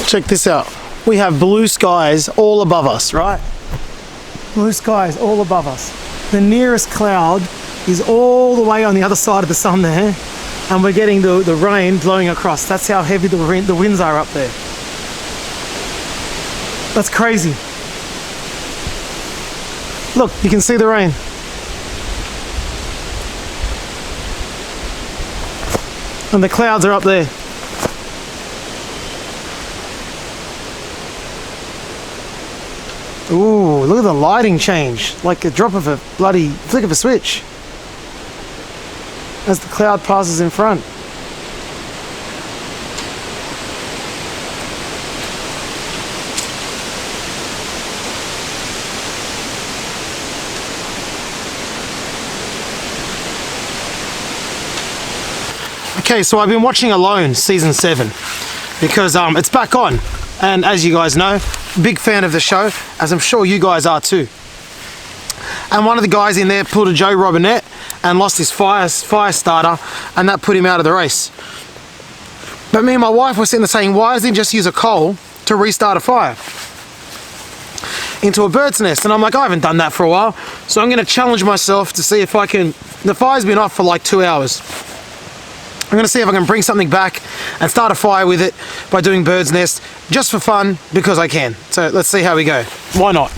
Check this out. We have blue skies all above us, right? Blue skies all above us. The nearest cloud is all the way on the other side of the sun there, and we're getting the rain blowing across. That's how heavy the winds are up there. That's crazy. Look, you can see the rain. And the clouds are up there. Ooh, look at the lighting change, like a drop of a bloody flick of a switch as the cloud passes in front. Okay, so I've been watching Alone season 7 because it's back on, and as you guys know, big fan of the show, as I'm sure you guys are too. And one of the guys in there pulled a Joe Robinette and lost his fire starter, and that put him out of the race. But me and my wife were sitting there saying, why doesn't he just use a coal to restart a fire into a bird's nest? And I'm like, I haven't done that for a while, so I'm going to challenge myself to see if I can. The fire's been off for like 2 hours. I'm going to see if I can bring something back and start a fire with it by doing bird's nest, just for fun, because I can. So let's see how we go. Why not?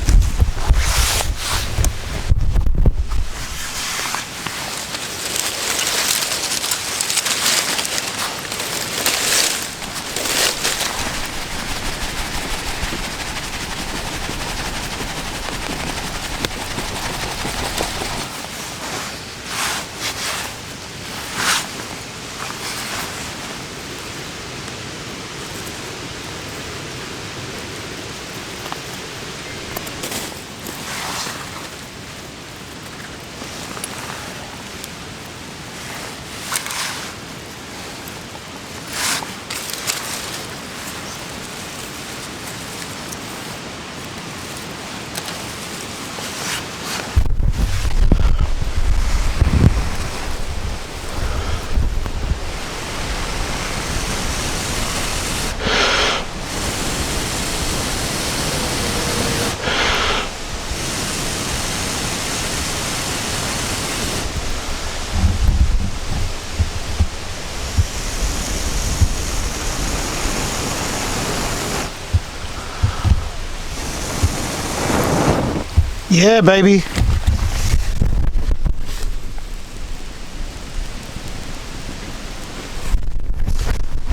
Yeah, baby.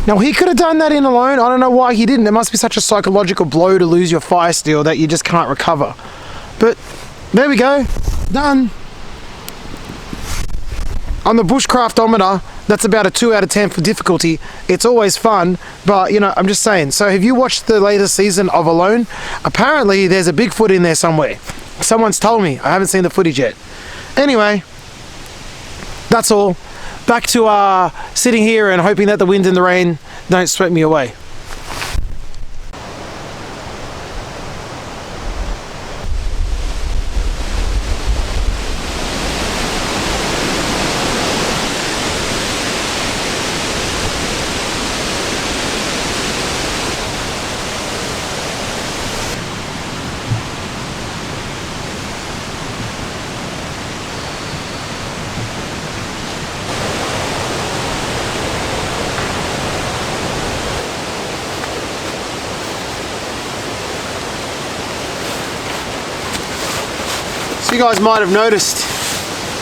Now, he could have done that in Alone. I don't know why he didn't. It must be such a psychological blow to lose your fire steel that you just can't recover. But there we go. Done. On the Bushcraftometer, that's about a 2 out of 10 for difficulty. It's always fun, but you know, I'm just saying. So have you watched the latest season of Alone? Apparently there's a Bigfoot in there somewhere. Someone's told me. I haven't seen the footage yet. Anyway, that's all. Back to sitting here and hoping that the wind and the rain don't sweep me away. So you guys might have noticed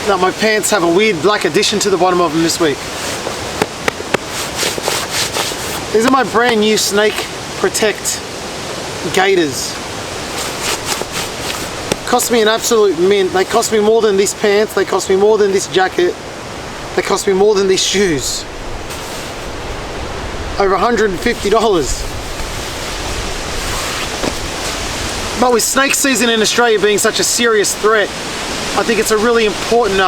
that my pants have a weird black addition to the bottom of them this week. These are my brand new Snake Protect gaiters. Cost me an absolute mint. They cost me more than these pants, they cost me more than this jacket, they cost me more than these shoes. Over $150. But with snake season in Australia being such a serious threat, I think it's a really important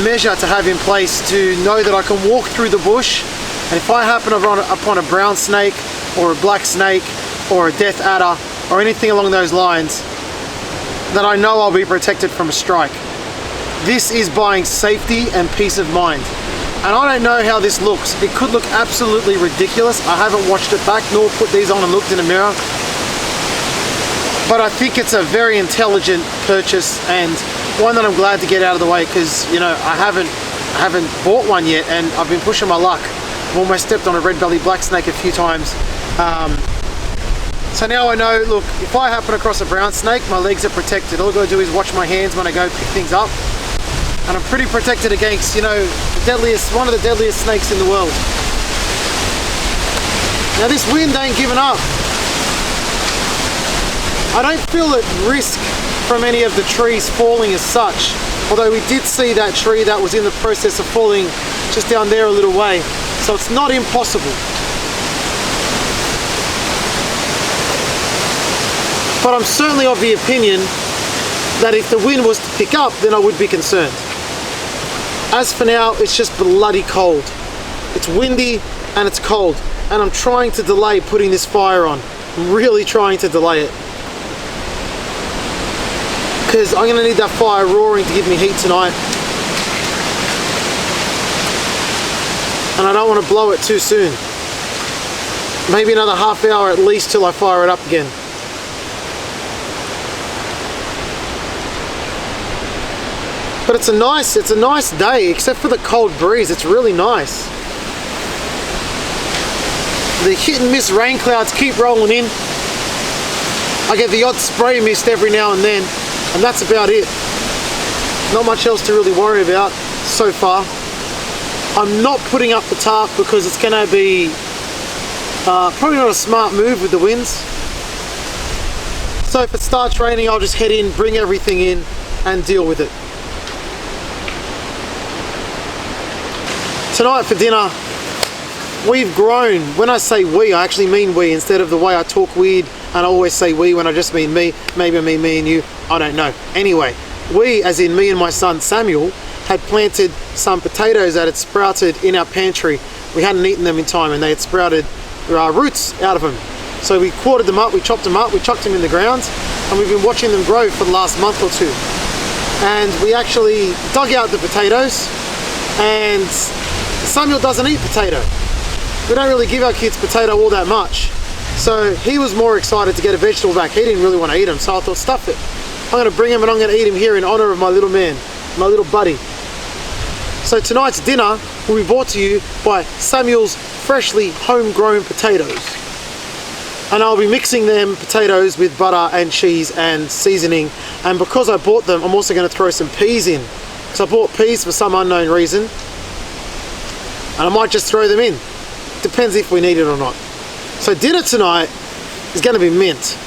measure to have in place to know that I can walk through the bush, and if I happen upon a brown snake or a black snake or a death adder or anything along those lines, that I know I'll be protected from a strike. This is buying safety and peace of mind. And I don't know how this looks. It could look absolutely ridiculous. I haven't watched it back nor put these on and looked in a mirror. But I think it's a very intelligent purchase and one that I'm glad to get out of the way, because, you know, I haven't bought one yet and I've been pushing my luck. I've almost stepped on a red-bellied black snake a few times. So now I know, look, if I happen across a brown snake, my legs are protected. All I've got to do is watch my hands when I go pick things up. And I'm pretty protected against, you know, one of the deadliest snakes in the world. Now this wind ain't giving up. I don't feel at risk from any of the trees falling as such, although we did see that tree that was in the process of falling just down there a little way, so it's not impossible. But I'm certainly of the opinion that if the wind was to pick up, then I would be concerned. As for now, it's just bloody cold. It's windy and it's cold, and I'm trying to delay putting this fire on. I'm really trying to delay it, because I'm going to need that fire roaring to give me heat tonight. And I don't want to blow it too soon. Maybe another half hour at least till I fire it up again. But it's a nice day, except for the cold breeze. It's really nice. The hit and miss rain clouds keep rolling in. I get the odd spray mist every now and then, and that's about it. Not much else to really worry about so far. I'm not putting up the tarp because it's going to be probably not a smart move with the winds. So if it starts raining, I'll just head in, bring everything in and deal with it. Tonight for dinner, we've grown. When I say we, I actually mean we, instead of the way I talk weird and I always say we when I just mean me. Maybe I mean me and you, I don't know. Anyway, we, as in me and my son Samuel, had planted some potatoes that had sprouted in our pantry. We hadn't eaten them in time and they had sprouted roots out of them. So we quartered them up, we chopped them up, we chucked them in the ground, and we've been watching them grow for the last month or two. And we actually dug out the potatoes, and Samuel doesn't eat potato. We don't really give our kids potato all that much. So he was more excited to get a vegetable back. He didn't really want to eat them, so I thought, stuff it. I'm going to bring him and I'm going to eat him here in honor of my little man, my little buddy. So tonight's dinner will be brought to you by Samuel's freshly homegrown potatoes. And I'll be mixing them potatoes with butter and cheese and seasoning. And because I bought them, I'm also going to throw some peas in. Because I bought peas for some unknown reason. And I might just throw them in. Depends if we need it or not. So dinner tonight is going to be mint.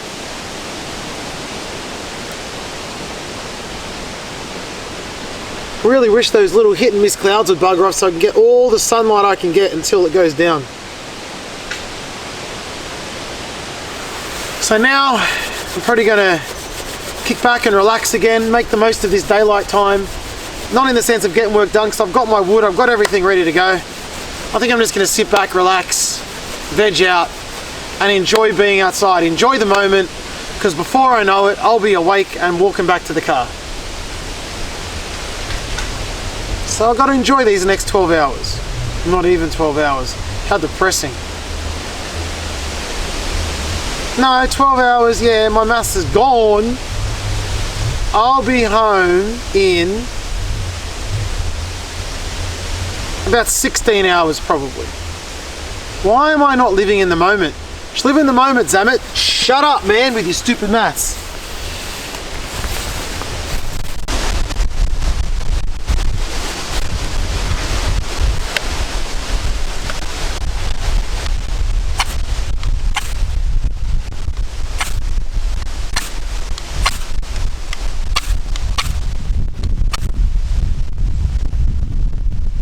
Really wish those little hit and miss clouds would bugger off so I can get all the sunlight I can get until it goes down. So now I'm probably going to kick back and relax again, make the most of this daylight time. Not in the sense of getting work done, because I've got my wood, I've got everything ready to go. I think I'm just going to sit back, relax, veg out, and enjoy being outside. Enjoy the moment, because before I know it, I'll be awake and walking back to the car. So I've got to enjoy these next 12 hours. Not even 12 hours. How depressing. No, 12 hours, yeah, my maths is gone. I'll be home in about 16 hours probably. Why am I not living in the moment? Just live in the moment, damn it. Shut up, man, with your stupid maths.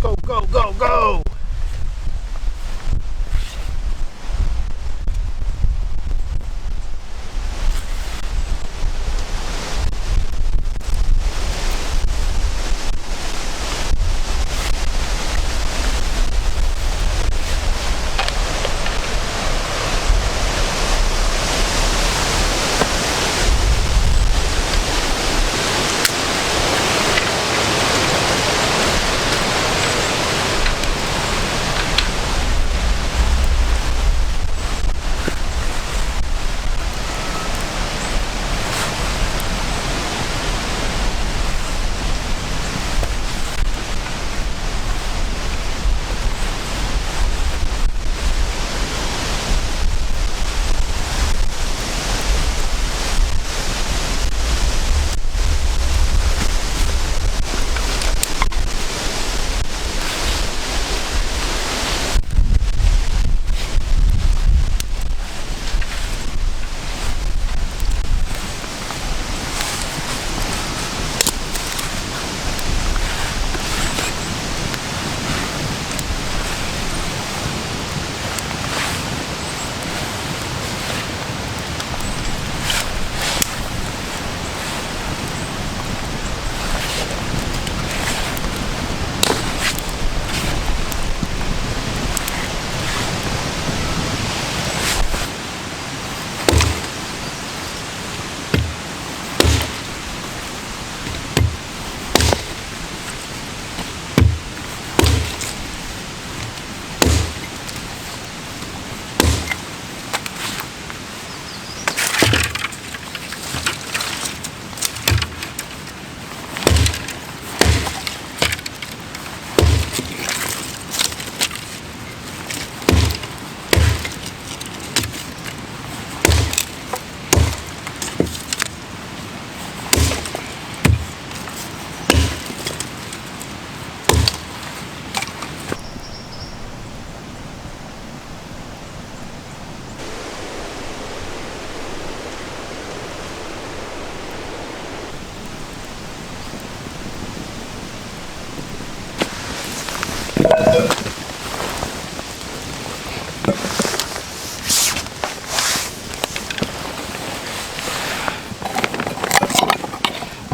Go, go, go, go!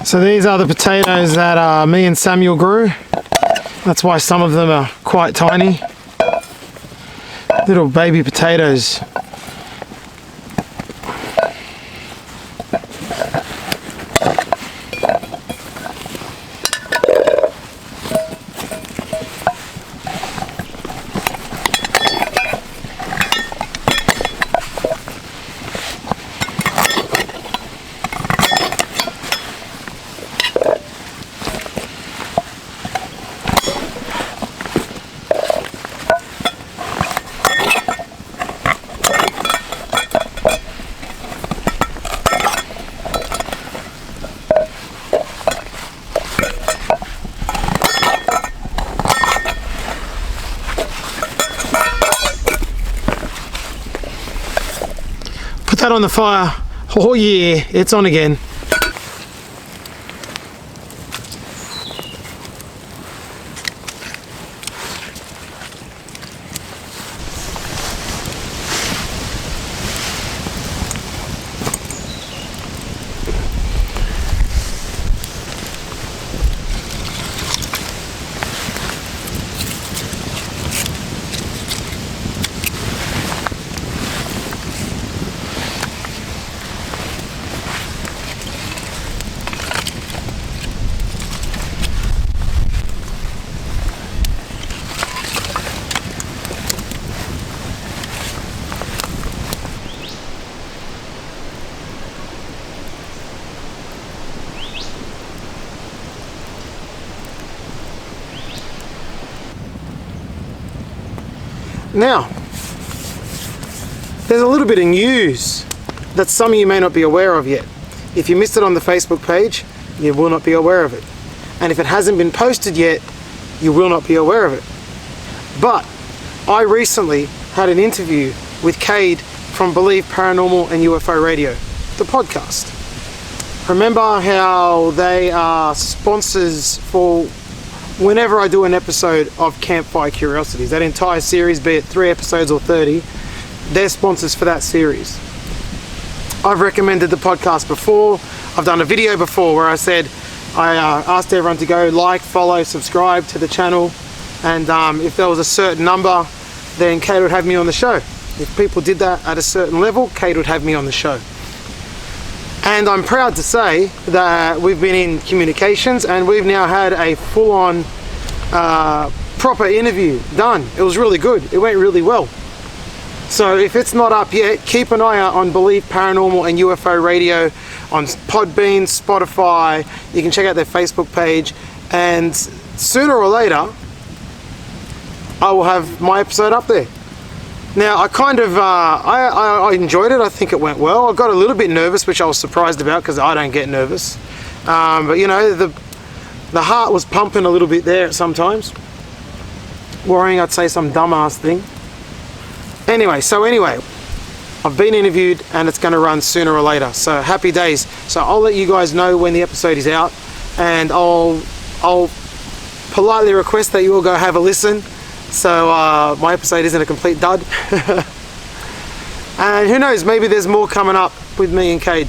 So these are the potatoes that me and Samuel grew. That's why some of them are quite tiny. Little baby potatoes. Put that on the fire. Oh yeah, it's on again. Now, there's a little bit of news that some of you may not be aware of yet. If you missed it on the Facebook page, you will not be aware of it. And if it hasn't been posted yet, you will not be aware of it. But I recently had an interview with Cade from Believe Paranormal and UFO Radio, the podcast. Remember how they are sponsors for whenever I do an episode of Campfire Curiosities, that entire series, be it 3 episodes or 30, they're sponsors for that series. I've recommended the podcast before. I've done a video before where I said I asked everyone to go like, follow, subscribe to the channel, and if there was a certain number, then Kate would have me on the show. If people did that at a certain level, Kate would have me on the show. And I'm proud to say that we've been in communications and we've now had a full-on proper interview done. It was really good. It went really well. So if it's not up yet, keep an eye out on Believe Paranormal and UFO Radio on Podbean, Spotify. You can check out their Facebook page, and sooner or later I will have my episode up there. Now, I kind of, I enjoyed it. I think it went well. I got a little bit nervous, which I was surprised about because I don't get nervous. But you know, the heart was pumping a little bit there sometimes, worrying I'd say some dumbass thing. Anyway, I've been interviewed and it's going to run sooner or later. So happy days. So I'll let you guys know when the episode is out, and I'll politely request that you all go have a listen, so my episode isn't a complete dud. And who knows, maybe there's more coming up with me and Cade.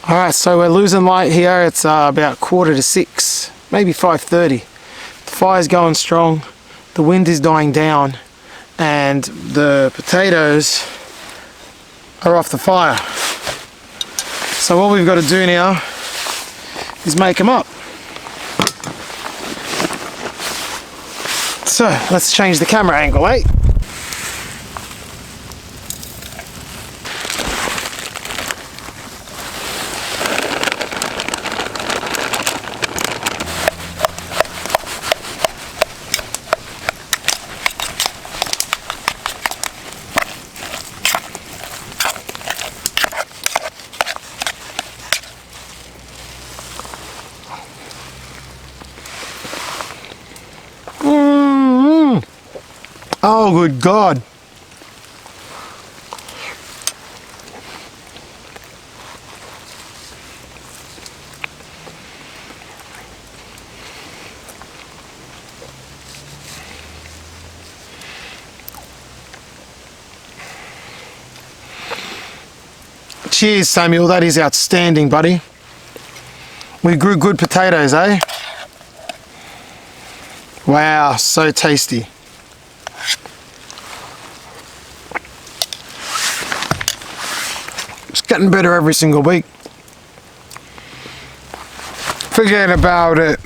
Alright, so we're losing light here. It's about 5:45, maybe 5:30. The fire's going strong, the wind is dying down, and the potatoes are off the fire. So what we've got to do now is make them up. So let's change the camera angle, eh? Oh, good God. Cheers, Samuel. That is outstanding, buddy. We grew good potatoes, eh? Wow, so tasty. It's getting better every single week. Forget about it.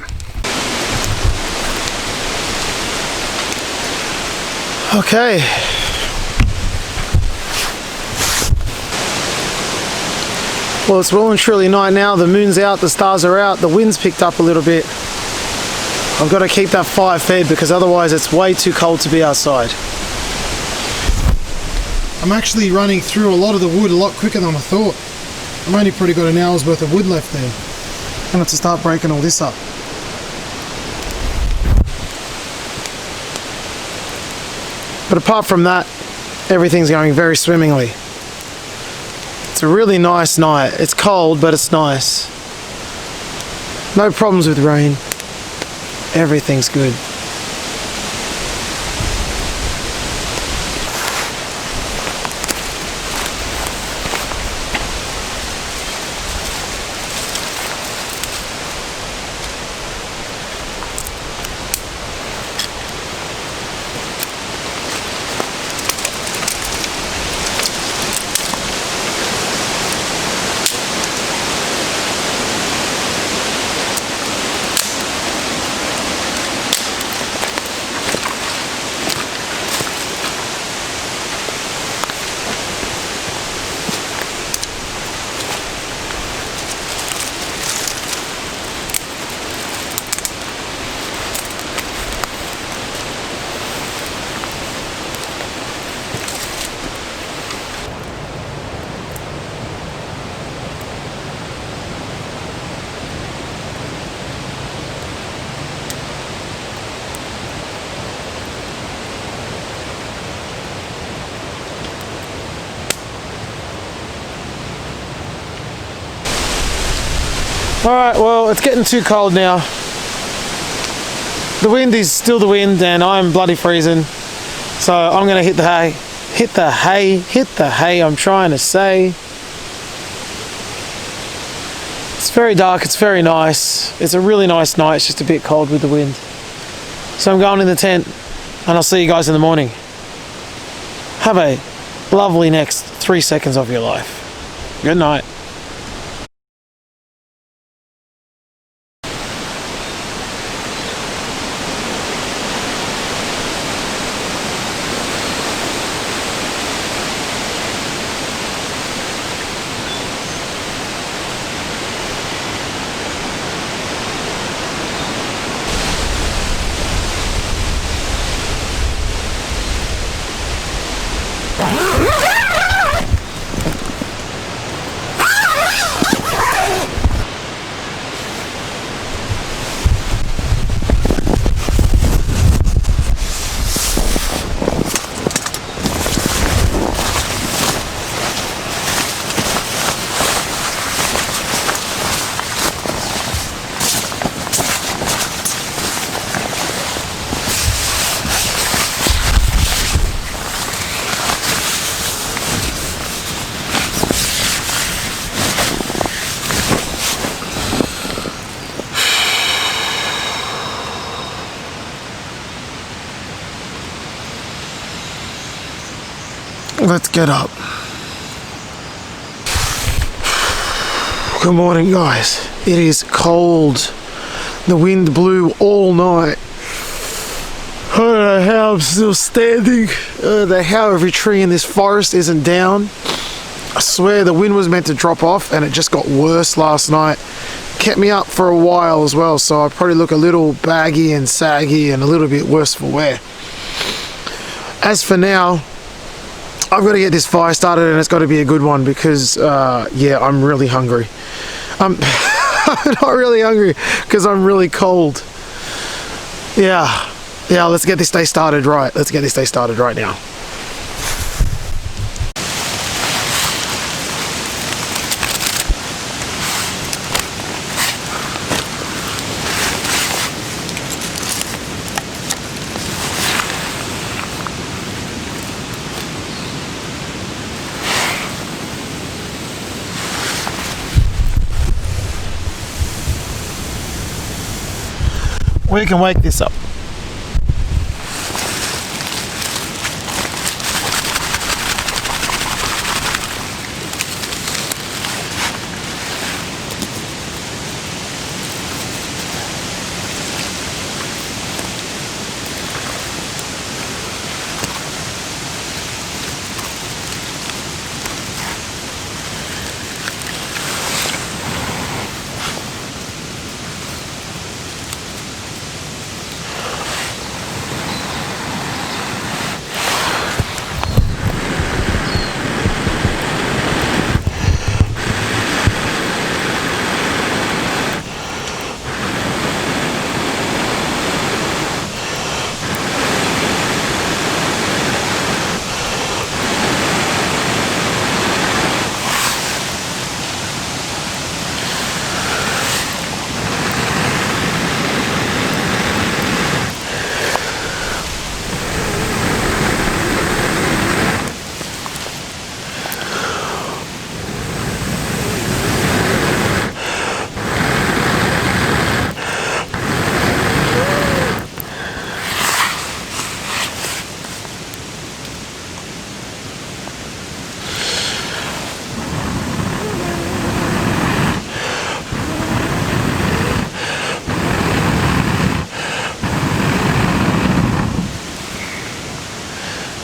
Okay. Well, it's well and truly night now. The moon's out, the stars are out, the wind's picked up a little bit. I've got to keep that fire fed because otherwise it's way too cold to be outside. I'm actually running through a lot of the wood a lot quicker than I thought. I've only probably got an hour's worth of wood left there. I'm going to start breaking all this up. But apart from that, everything's going very swimmingly. It's a really nice night. It's cold, but it's nice. No problems with rain. Everything's good. Alright, well, it's getting too cold now. The wind is still the wind and I'm bloody freezing. So I'm going to hit the hay. Hit the hay, I'm trying to say. It's very dark, it's very nice. It's a really nice night, it's just a bit cold with the wind. So I'm going in the tent and I'll see you guys in the morning. Have a lovely next 3 seconds of your life. Good night. Let's get up. Good morning, guys. It is cold. The wind blew all night. I don't know how I'm still standing. How every tree in this forest isn't down. I swear the wind was meant to drop off and it just got worse last night. Kept me up for a while as well, so I probably look a little baggy and saggy and a little bit worse for wear. As for now, I've got to get this fire started and it's got to be a good one because, yeah, I'm really hungry. I'm not really hungry because I'm really cold. Yeah, let's get this day started right. Let's get this day started right now. We can wake this up.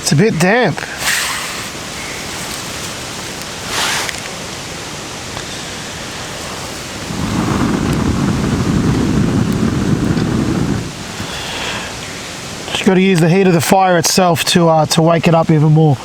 It's a bit damp. Just got to use the heat of the fire itself to wake it up even more.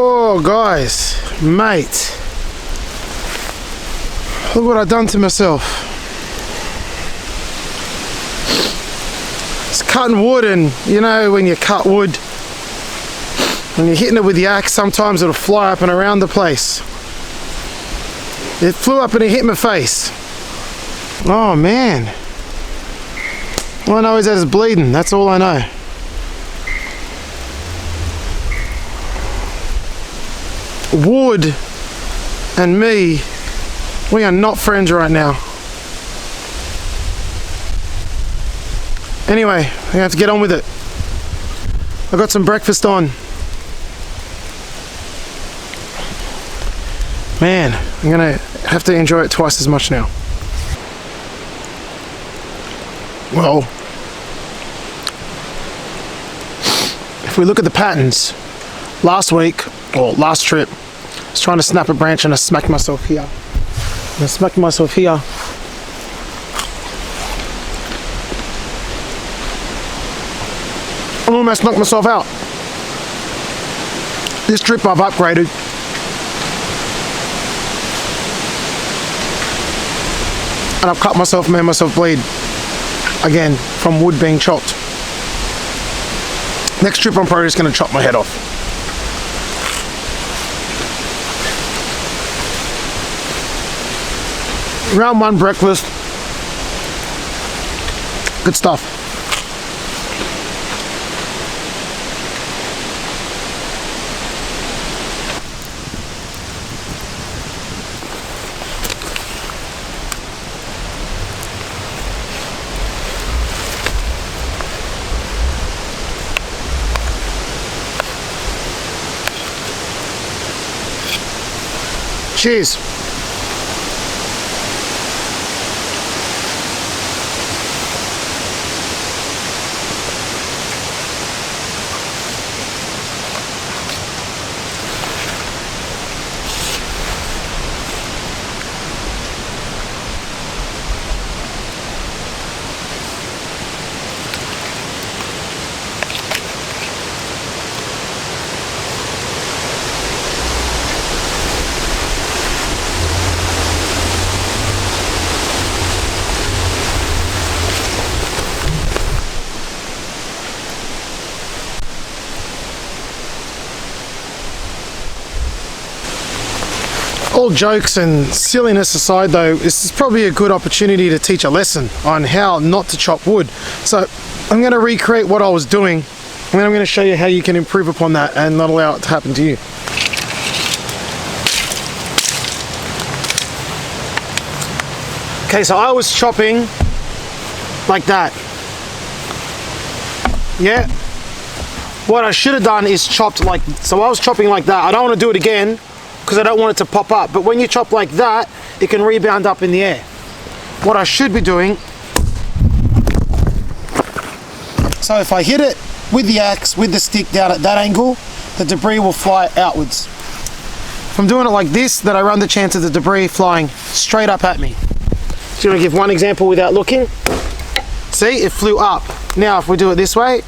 Oh, guys, mate. Look what I've done to myself. It's cutting wood, and you know when you cut wood, when you're hitting it with the axe, sometimes it'll fly up and around the place. It flew up and it hit my face. Oh man. All I know is that it's bleeding, that's all I know. Wood and me, we are not friends right now. Anyway, I have to get on with it. I got some breakfast on. Man, I'm gonna have to enjoy it twice as much now. Well, if we look at the patterns, last week, or last trip, I was trying to snap a branch and I smacked myself here. And I smacked myself here. I almost knocked myself out. This trip I've upgraded. And I've cut myself and made myself bleed. Again, from wood being chopped. Next trip I'm probably just going to chop my head off. Round one breakfast. Good stuff. Cheers. All jokes and silliness aside though, this is probably a good opportunity to teach a lesson on how not to chop wood. So I'm going to recreate what I was doing, and then I'm going to show you how you can improve upon that and not allow it to happen to you. Okay, so I was chopping like that. Yeah. What I should have done is chopped like, so I was chopping like that. I don't want to do it again, because I don't want it to pop up. But when you chop like that, it can rebound up in the air. What I should be doing, so if I hit it with the axe, with the stick down at that angle, the debris will fly outwards. If I'm doing it like this, then I run the chance of the debris flying straight up at me. So you want to give one example without looking? See, it flew up. Now if we do it this way,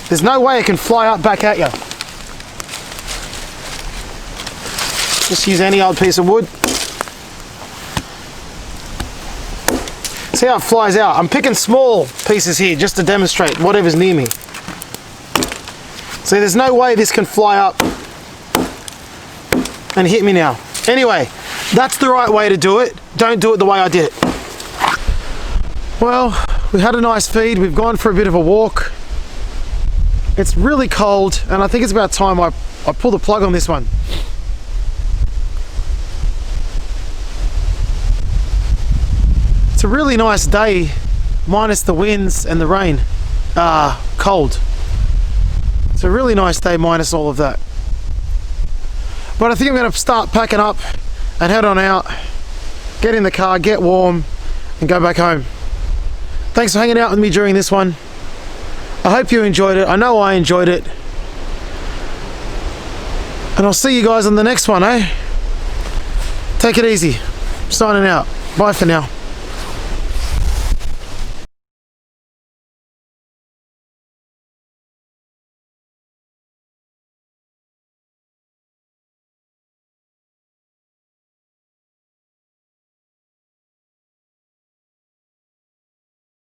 there's no way it can fly up back at you. Just use any old piece of wood. See how it flies out? I'm picking small pieces here just to demonstrate whatever's near me. See, there's no way this can fly up and hit me now. Anyway, that's the right way to do it. Don't do it the way I did it. Well, we had a nice feed. We've gone for a bit of a walk. It's really cold, and I think it's about time I pull the plug on this one. It's a really nice day, minus the winds and the rain. Cold. It's a really nice day minus all of that. But I think I'm going to start packing up and head on out, get in the car, get warm, and go back home. Thanks for hanging out with me during this one. I hope you enjoyed it. I know I enjoyed it. And I'll see you guys on the next one, eh? Take it easy. Signing out. Bye for now.